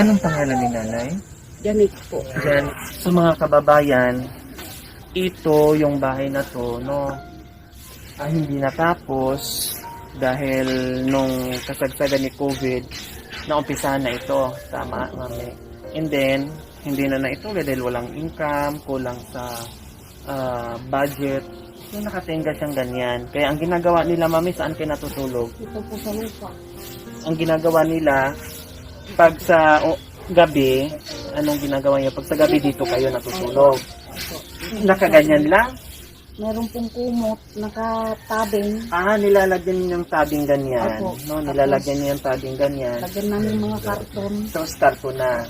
Anong pangalan ni nanay? Janet po. Diyan, sa mga kababayan, ito yung bahay na to, no, hindi natapos dahil nung kasagsagan ni COVID, naumpisahan na ito. Tama, mami. And then, hindi na ituloy dahil walang income, kulang sa budget. So, nakatingga siyang ganyan. Kaya ang ginagawa nila, mami, saan kayo natutulog? Ito po sa lupa. Ang ginagawa nila, pag sa gabi, anong ginagawa niyo? Pag sa gabi dito kayo natutulog. Nakaganyan lang? Meron pong kumot, nakatabing. Nilalagyan niyo yung tabing ganyan. Opo. No, nilalagyan niyo yung tabing ganyan. Lagyan namin mga karton. So, start ko na.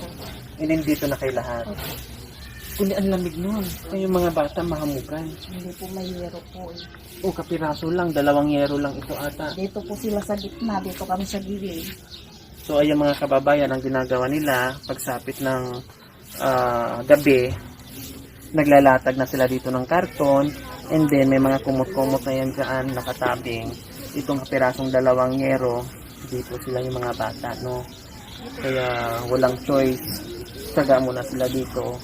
And then dito na kayo lahat. Opo. Kundi ang lamig nun. Kaya yung mga bata mahamugan. Hindi po may yero po eh. Kapiraso lang. 2 yero lang ito ata. Dito po sila sa gitna, dito kami sa gilid. So, ayan mga kababayan, ang ginagawa nila, pagsapit ng gabi, naglalatag na sila dito ng karton, and then may mga kumot-kumot na yan dyan, nakatabing. Itong kapirasong 2 yero, dito sila yung mga bata, no? Kaya walang choice, tsaga muna sila dito.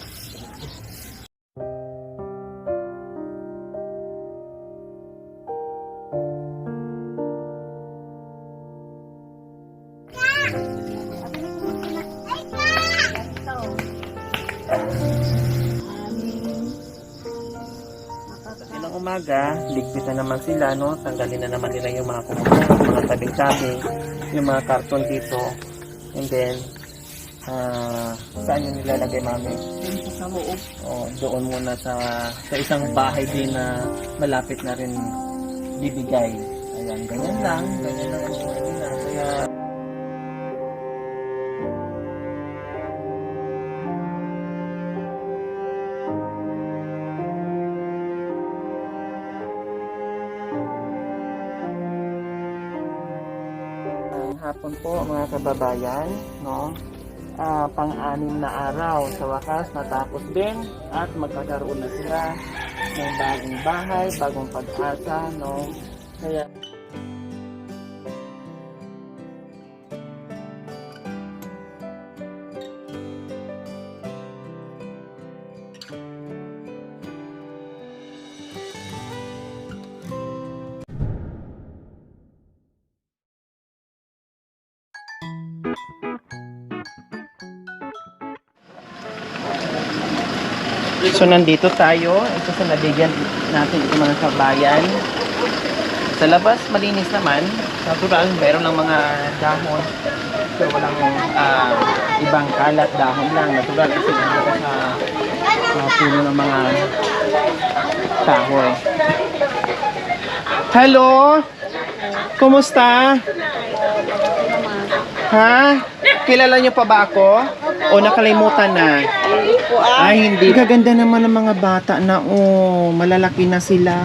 Ilang umaga, ligpit na naman sila, no? Tanggalin na naman nila yung mga kumukuha, mga tabing-tabing, yung mga karton dito. And then, saan yung nilalagay, mami? Dito sa loob. Doon muna sa isang bahay din na malapit na rin bibigay. Ayan, ganyan lang ang buhay nila. Kaya, hapon po mga kababayan, no? Pang-anim na araw sa wakas natapos din at magkakaroon na sila ng bagong bahay, bagong pag-asa, no? Kaya so nandito tayo, ito sa nabigyan natin ito mga kabayan. Sa labas malinis naman, natural, meron lang mga dahon. So walang ibang kalat, dahon lang, natural kasi nandito sa puno ng mga kahoy. Hello? Kumusta? Ha? Kilala niyo pa ba ako? O nakalimutan na? Ay, hindi. Kaganda naman ng mga bata na, malalaki na sila.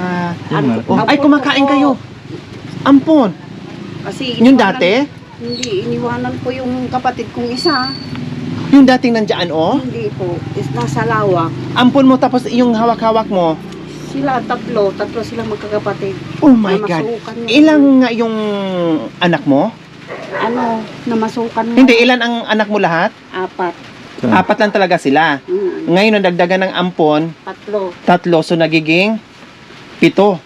Ay, kumakain kayo. Ampon. Kasi Yung dati? Hindi, iniwanan ko yung kapatid kong isa. Yung dating nandyan, Hindi po, is nasa lawak. Ampon mo, tapos yung hawak-hawak mo. Sila tatlo sila magkakapatid. Oh my God. Namasukan mo. Ilang nga yung anak mo? Namasukan mo. Hindi, ilan ang anak mo lahat? 4. 4 lang talaga sila. Ngayon, nadagdagan ng ampon, 3, so nagiging 7.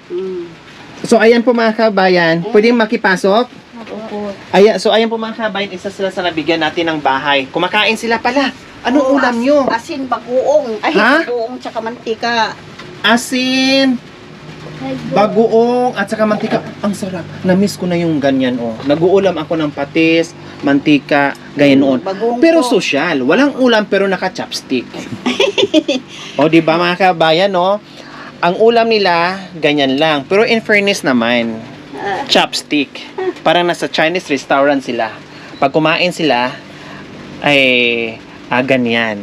So, ayan po mga kabayan, pwedeng makipasok? Opo. So, ayan po mga kabayan, isa sila sa nabigyan natin ng bahay. Kumakain sila pala. Anong ulam nyo? Asin, bagoong. Ay, Ha? bagoong tsaka mantika. Asin, bagoong, at saka mantika. Ang sarap. Na-miss ko na yung ganyan, Nag-uulam ako ng patis, mantika, ganyan noon. Bagoong Pero po. social, walang ulam pero naka-chopstick. Di ba mga kabayan, ang ulam nila, ganyan lang. Pero in fairness naman, chopstick. Parang nasa Chinese restaurant sila. Pag kumain sila, ay, ganyan.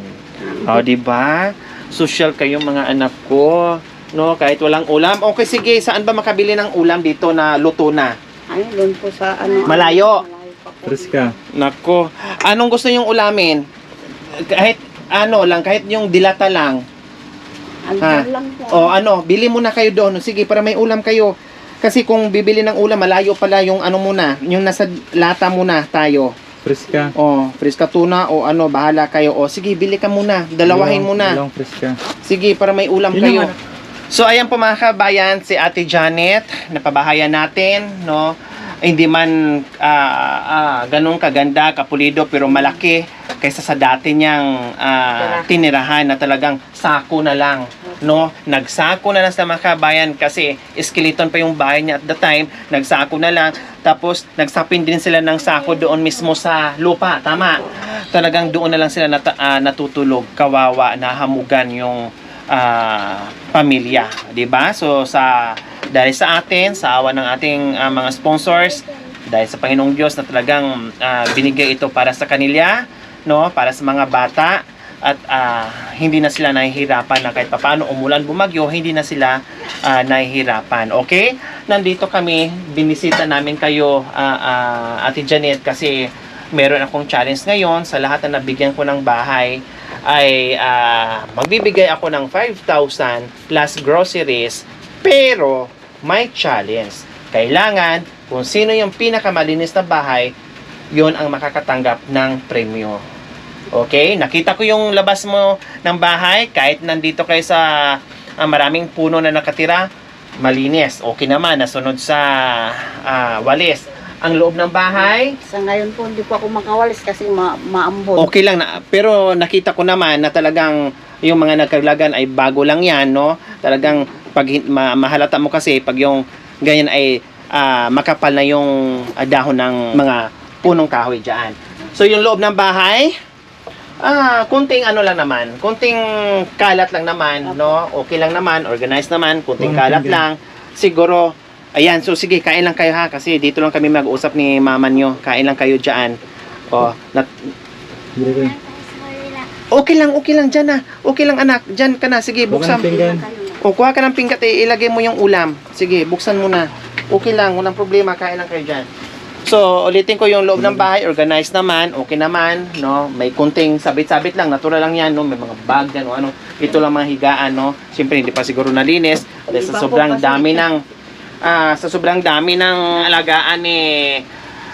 Di ba? Social kayo mga anak ko. No, kahit walang ulam. Okay, sige. Saan ba makabili ng ulam dito na luto na? Ay, doon po sa Malayo. pa po. Preska. Nako. Anong gusto nyong ulamin? Kahit kahit yung dilata lang. Andyan lang po. Bili muna kayo doon. Sige, para may ulam kayo. Kasi kung bibili ng ulam, malayo pala yung muna. Yung nasa lata muna tayo. Friska. Oh, friska tuna o ano, bahala kayo. O sige, bili ka muna. Dalawahin muna. Dalawang friska. Sige, para may ulam Yun kayo. naman. So, ayan po mga kabayan, si Ate Janet, napabahayan natin, no? Hindi man ganun kaganda, kapulido, pero malaki kaysa sa dati niyang tinirahan na talagang sako na lang, no? Nagsako na lang sa mga kabayan kasi skeleton pa yung bahay niya at the time, nagsako na lang. Tapos, nagsapin din sila ng sako doon mismo sa lupa, tama? Talagang doon na lang sila natutulog, kawawa, nahamugan yung pamilya, 'di ba? So dahil sa atin, sa awa ng ating mga sponsors, dahil sa Panginoong Diyos na talagang binigay ito para sa kanila, no? Para sa mga bata at hindi na sila nahihirapan na kahit papaano umulan bumagyo, hindi na sila nahihirapan. Okay? Nandito kami, binisita namin kayo Ate Janet kasi meron akong challenge ngayon sa lahat na nabigyan ko ng bahay ay magbibigay ako ng 5,000 plus groceries pero may challenge. Kailangan kung sino yung pinakamalinis na bahay, yon ang makakatanggap ng premyo. Okay? Nakita ko yung labas mo ng bahay kahit nandito kayo sa maraming puno na nakatira, malinis. Okay naman, nasunod sa walis. Ang loob ng bahay, Sa ngayon po, hindi po ako makawalis kasi maambon. okay lang na. Pero nakita ko naman na talagang yung mga nagkaglagan ay bago lang yan, no? Talagang pag mahalata mo kasi pag yung ganyan ay makapal na yung dahon ng mga punong kahoy dyan. So yung loob ng bahay, kunting ano lang naman, kunting kalat lang naman, no? Okay lang naman, organized naman, kunting kalat lang. Siguro, ayan, so sige, kain lang kayo ha, kasi dito lang kami mag-usap ni mama nyo. Kain lang kayo dyan. Okay lang dyan na. Okay lang anak, dyan ka na. Sige, buksan. O, kuha ka ng pinggat, ilagay mo yung ulam. Sige, buksan mo na. Okay lang, walang problema, kain lang kayo dyan. So, ulitin ko yung loob ng bahay, organized naman, okay naman, no? May kunting sabit-sabit lang, natural lang yan, no? May mga bag yan, o ano. Ito lang mga higaan, no? Siyempre, hindi pa siguro nalinis. Dahil sa sobrang dami ng alagaan ni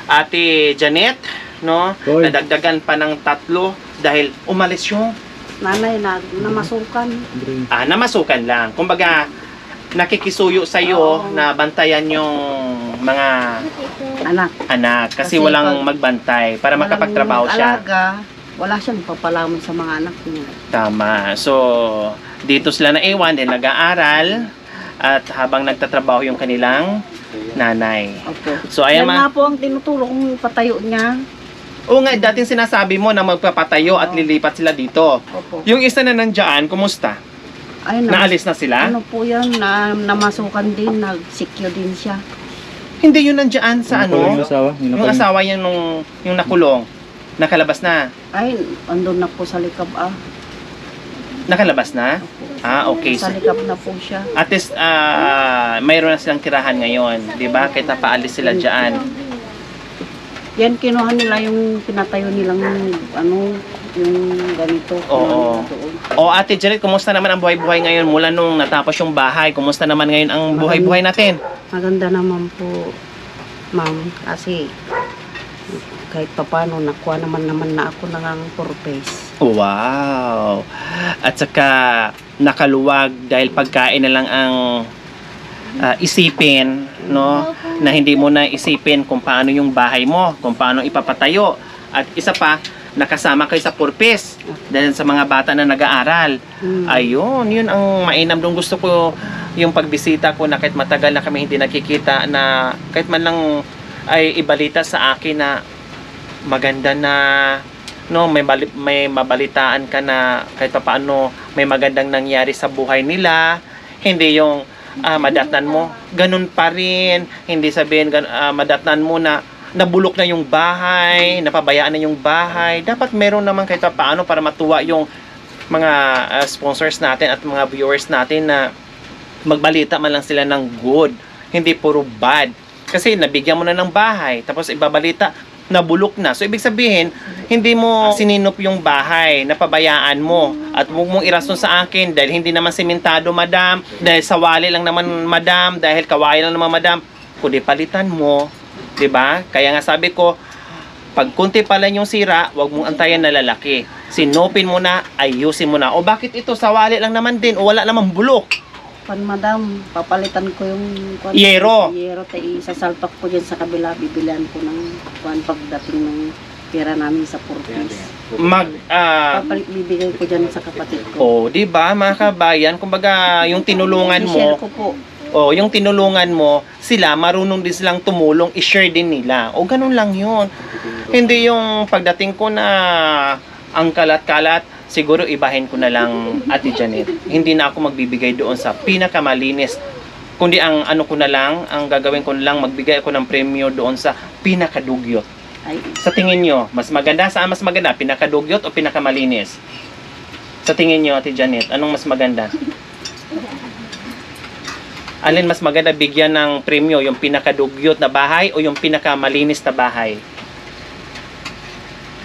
Ate Janet, no? Oy. Nadagdagan pa ng 3 dahil umalis yung Nanay na namasukan. namasukan lang. Kumbaga, nakikisuyo sa iyo Oo. na bantayan yung mga Anak. kasi Kasi walang pag- magbantay para Walang makapagtrabaho siya. alaga, wala siyang papalaman sa mga anak niya. Tama. So, dito sila na iwan din nag-aaral at habang nagtatrabaho yung kanilang nanay. Opo. So, ayan Yan nga po ang tinutulong patayo niya. Oo nga, dating sinasabi mo na magpapatayo at Oo. lilipat sila dito. Opo. Yung isa na nandyan, kumusta? Ay, Naalis na sila? Ano po yan, namasukan din, nag-secure din siya. Hindi yun nandyan sa Yung ano? asawa? Yung asawa yan yung nakulong. Nakalabas na. Ay, andun na po sa likab Nakalabas na? Okay. Sa likab na po siya. At least, mayroon na silang tirahan ngayon. Di ba? Kahit napaalis sila dyan. Yan, kinuha nila yung pinatayo nilang yung ganito. Oo. Doon. O Ate Janet, kumusta naman ang buhay-buhay ngayon mula nung natapos yung bahay? Kumusta naman ngayon ang buhay-buhay natin? Maganda naman po, ma'am. Kasi kahit papano, nakuha naman na ako ng purpose. Wow! At saka nakaluwag dahil pagkain na lang ang isipin, no? Na hindi mo na isipin kung paano yung bahay mo, kung paano ipapatayo. At isa pa, nakasama kayo sa purpose dahil sa mga bata na nag-aaral. Ayun, yun ang mainam dong gusto ko yung pagbisita ko na kahit matagal na kami hindi nakikita na kahit man lang ay ibalita sa akin na maganda na no may mabalitaan ka na kahit paano may magandang nangyari sa buhay nila, hindi yung madatnan mo ganun pa rin, hindi sabihin madatnan mo na nabulok na yung bahay, napabayaan na yung bahay. Dapat meron naman kahit paano para matuwa yung mga sponsors natin at mga viewers natin na magbalita man lang sila ng good, hindi puro bad. Kasi nabigyan mo na ng bahay, tapos ibabalita, nabulok na. So, ibig sabihin, hindi mo sininop yung bahay, napabayaan mo. At huwag mong irason sa akin dahil hindi naman sementado, madam. Dahil sawali lang naman, madam. Dahil kawayan lang naman, madam. Kundi palitan mo. 'Di ba? Kaya nga sabi ko, Pag konti pa lang yung sira, wag mong antayan na lalaki. Sinopin mo na, ayusin mo na. O bakit ito, sawali lang naman din, o wala namang bulok. Pan madam, papalitan ko yung Yero. Yero, isasalpak ko dyan sa kabila, bibilihan ko ng pagdating ng pera namin sa Purpose. Bibigay ko dyan sa kapatid ko. di ba, mga kabayan, kumbaga, yung tinulungan I-share mo, ko po. yung tinulungan mo, sila, marunong din silang tumulong, i-share din nila. O, ganun lang yun. Hindi yung pagdating ko na ang kalat-kalat, siguro ibahin ko na lang, Ate Janet. Hindi na ako magbibigay doon sa pinakamalinis. Kundi ang ano ko na lang, ang gagawin ko na lang, magbigay ako ng premyo doon sa pinakadugyot. Ay, Sa tingin nyo, mas maganda? Saan mas maganda? Pinakadugyot o pinakamalinis? Sa tingin nyo, Ate Janet, anong mas maganda? Alin mas maganda bigyan ng premyo? Yung pinakadugyot na bahay o yung pinakamalinis na bahay?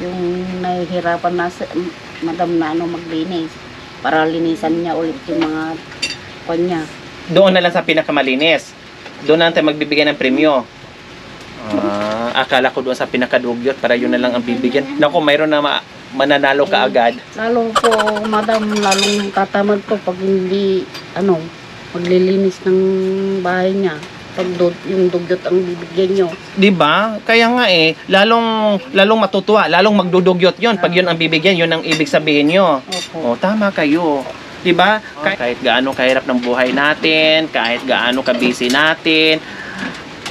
yung nahihirapan na madam na maglinis para linisan niya ulit yung mga kanya. Doon na lang sa pinakamalinis. Doon na tayo magbibigay ng premyo. Akala ko doon sa pinakadugyot para yun na lang ang bibigyan. Naku, mayroon na mananalo ka agad. Lalo po, madam, lalong tatamad po pag hindi, maglilinis ng bahay niya. Pag yung dugyot ang bibigyan nyo. 'Di ba? Kaya nga lalong matutuwa, lalong magdudugyot 'yon pag 'yon ang bibigyan, 'yon ang ibig sabihin nyo. Opo. Tama kayo. 'Di ba? Kahit gaano kahirap ng buhay natin, kahit gaano ka-busy natin,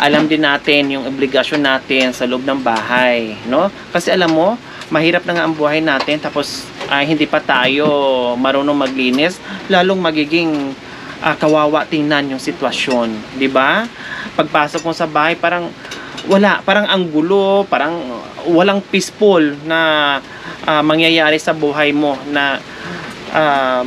alam din natin yung obligasyon natin sa loob ng bahay, no? Kasi alam mo, mahirap na nga ang buhay natin tapos hindi pa tayo marunong maglinis, lalong magiging kawawa tingnan yung sitwasyon, 'di ba? Pagpasok mo sa bahay, parang parang ang gulo, parang walang peaceful na mangyayari sa buhay mo na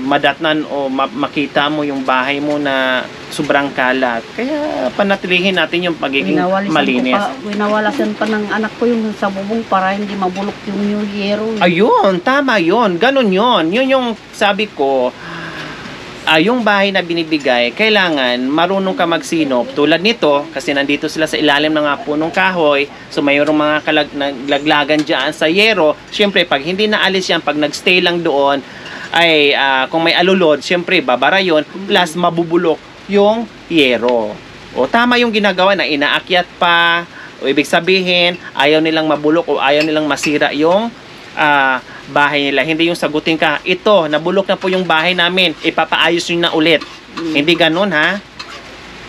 madatnan o makita mo yung bahay mo na sobrang kalat. Kaya panatilihin natin yung pagiging malinis. Winawalasan pa ng anak ko yung sa bubong para hindi mabulok yung yero. Ayun, tama yun. Ganun yun. Yun yung sabi ko, yung bahay na binibigay, kailangan marunong ka magsinop. Tulad nito, kasi nandito sila sa ilalim ng mga punong kahoy, so mayroong mga laglagan dyan sa yero. Siyempre, pag hindi naalis yan, pag nagstay lang doon, ay kung may alulod, siyempre, babara yun, plus mabubulok yung yero. O tama yung ginagawa na inaakyat pa, o ibig sabihin, ayaw nilang mabulok o ayaw nilang masira yung bahay nila. Hindi yung sagutin ka, ito, nabulok na po yung bahay namin, ipapaayos nyo na ulit. Hindi ganon, ha?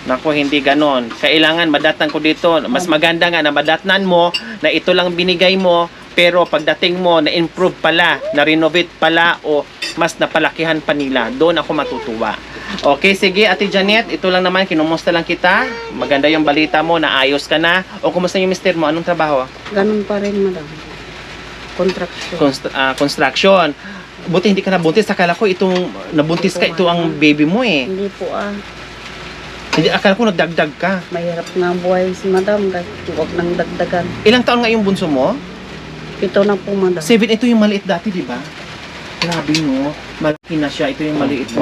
Naku, hindi ganon. Kailangan madatnan ko dito. Mas maganda nga na madatnan mo na ito lang binigay mo, pero pagdating mo, na-improve pala, na-renovate pala, o mas napalakihan pa nila. Doon ako matutuwa. Okay, sige, Ate Janet, ito lang naman, kinumusta lang kita. Maganda yung balita mo, naayos ka na. O kumusta yung mister mo? Anong trabaho? Ganun pa rin, madam. Construction. Buti hindi ka nabuntis. Akala ko itong nabuntis ka, ito ang baby mo eh. Hindi po Hindi, akala ko nagdagdag ka. Mahirap nga ang buhay si madam, kahit huwag nang dagdagan. Ilang taon nga yung bunso mo? Ito na po, madam. 7, ito yung maliit dati, di ba? Grabe no, malaki na siya. Ito yung maliit mo.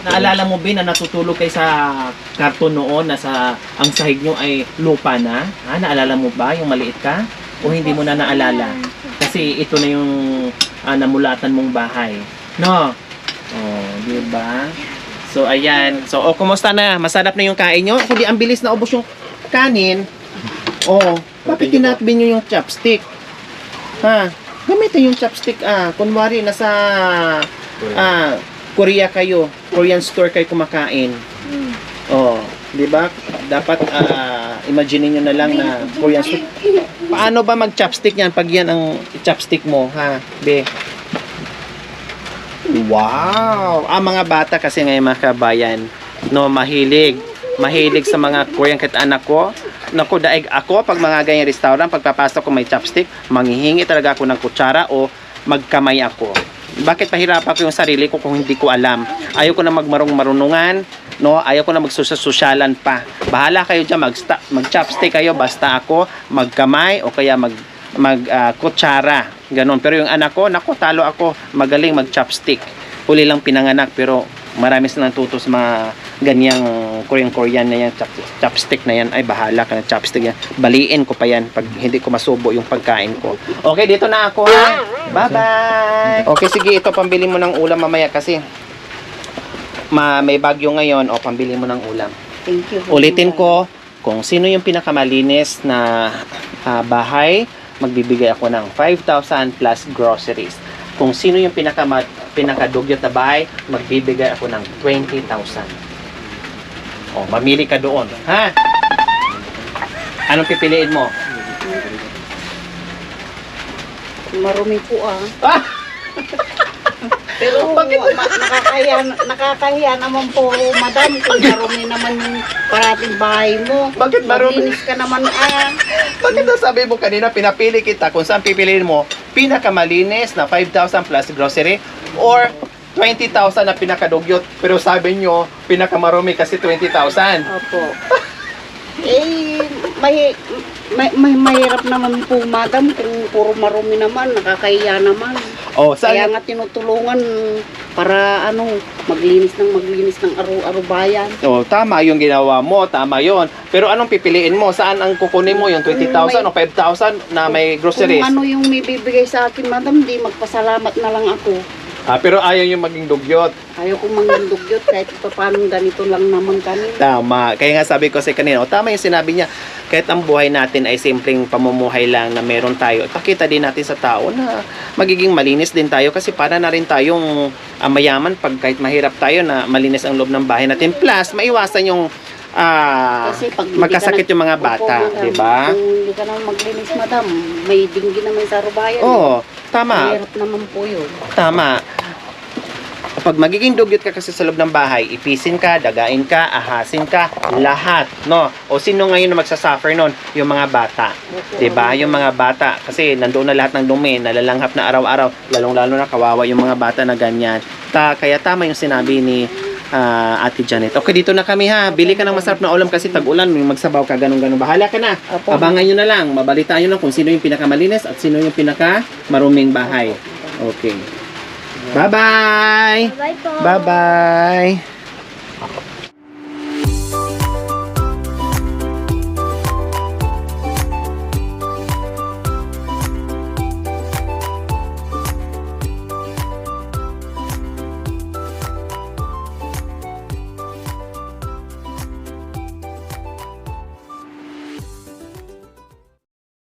Naalala mo ba na natutulog kayo sa karton noon na ang sahig nyo ay lupa na? Naalala mo ba yung maliit ka? O hindi mo na naalala? Kasi ito na yung namulatan mong bahay. No? Di ba? So, ayan. So, kumusta na? Masarap na yung kain nyo? Kundi ang bilis na ubos yung kanin. Bakit tinatbin nyo yung chopstick? Gamitin yung chopstick. Kunwari, nasa Korea kayo. Korean store kayo kumakain. Di ba? Dapat imagine nyo na lang na Korean store. Paano ba mag-chopstick yan pag yan ang chopstick mo, ha? Be? Wow! Mga bata kasi ngayon mga kabayan, no, mahilig sa mga Korean. Kahit anak ko, naku, daig ako pag mga ganyang restaurant, pagpapasok ko may chopstick, manghihingi talaga ako ng kutsara o magkamay ako. Bakit pahirapan ko yung sarili ko kung hindi ko alam? Ayaw ko na marunungan, no? Ayaw ko na magsusosyalan pa. Bahala kayo dyan, mag-chopstick kayo, basta ako magkamay o kaya kutsara. Ganon. Pero yung anak ko, naku, talo ako, magaling mag-chopstick. Huli lang pinanganak, pero marami silang natuto sa mga ganyang Korean na yan, chopstick na yan, ay bahala ka na chopstick yan. Baliin ko pa yan pag hindi ko masubo yung pagkain ko. Okay, dito na ako ha. Bye-bye. Okay, sige, ito pambili mo ng ulam mamaya kasi may bagyo ngayon, o pambili mo ng ulam. Thank you. Ulitin ko, kung sino yung pinakamalinis na bahay, magbibigay ako ng 5,000 plus groceries. Kung sino yung pinakadugyot na bahay, magbibigay ako ng 20,000. O, mamili ka doon. Ha? Anong pipiliin mo? Marumi po Ah! Pero nakakahiya naman po, madam, kung marumi naman yung parating bahay mo. Bakit marumi? Maglinis ka naman Bakit nasabi mo kanina, pinapili kita kung saan pipiliin mo, pinakamalinis na 5,000 plus grocery or 20,000 na pinakadugyot. Pero sabi nyo, pinakamarumi kasi 20,000. Opo. Mahirap naman po, madam, kung puro marumi naman, nakakahiya naman. Oh, saan Kaya nga tinutulungan para maglinis ng araw-araw bayan. Oh, tama yung ginawa mo, tama yon. Pero anong pipiliin mo? Saan ang kukunin mo? Yung 20,000 o 5,000 na may groceries? Kung ano yung may bibigay sa akin, madam, di magpasalamat na lang ako. Pero ayaw yung maging dugyot. Ayaw kong mangindugyot kahit paano ganito lang naman kami. Tama. Kaya nga sabi ko sa kanina, tama yung sinabi niya. Kahit ang buhay natin ay simpleng pamumuhay lang na meron tayo, pakita din natin sa tao na magiging malinis din tayo kasi para na rin tayong mayaman pag kahit mahirap tayo na malinis ang loob ng bahay natin. Plus, maiwasan yung Kasi pag magkasakit yung mga bata, di ba? Kung hindi ka naman maglinis, madam, may dinggi naman sa rubayan. Oo, tama. Mahirap naman po yun. Tama. Pag magiging dugyot ka kasi sa loob ng bahay, ipisin ka, dagain ka, ahasin ka, lahat, no? O sino ngayon na magsasuffer nun? Yung mga bata. 'Di ba? Yung mga bata kasi nandoon na lahat ng dumi, nalalanghap na araw-araw, lalong-lalo na kawawa yung mga bata na ganyan. Kaya tama yung sinabi ni Ate Janet. Okay, dito na kami ha. Bili ka ng masarap na ulam kasi tag-ulan, may magsabaw ka, ganun-ganun. Bahala ka na. Opo. Abangan nyo na lang. Mabalitaan nyo lang kung sino yung pinakamalinis at sino yung pinakamaruming bahay. Okay. Bye-bye! Bye po. Bye-bye!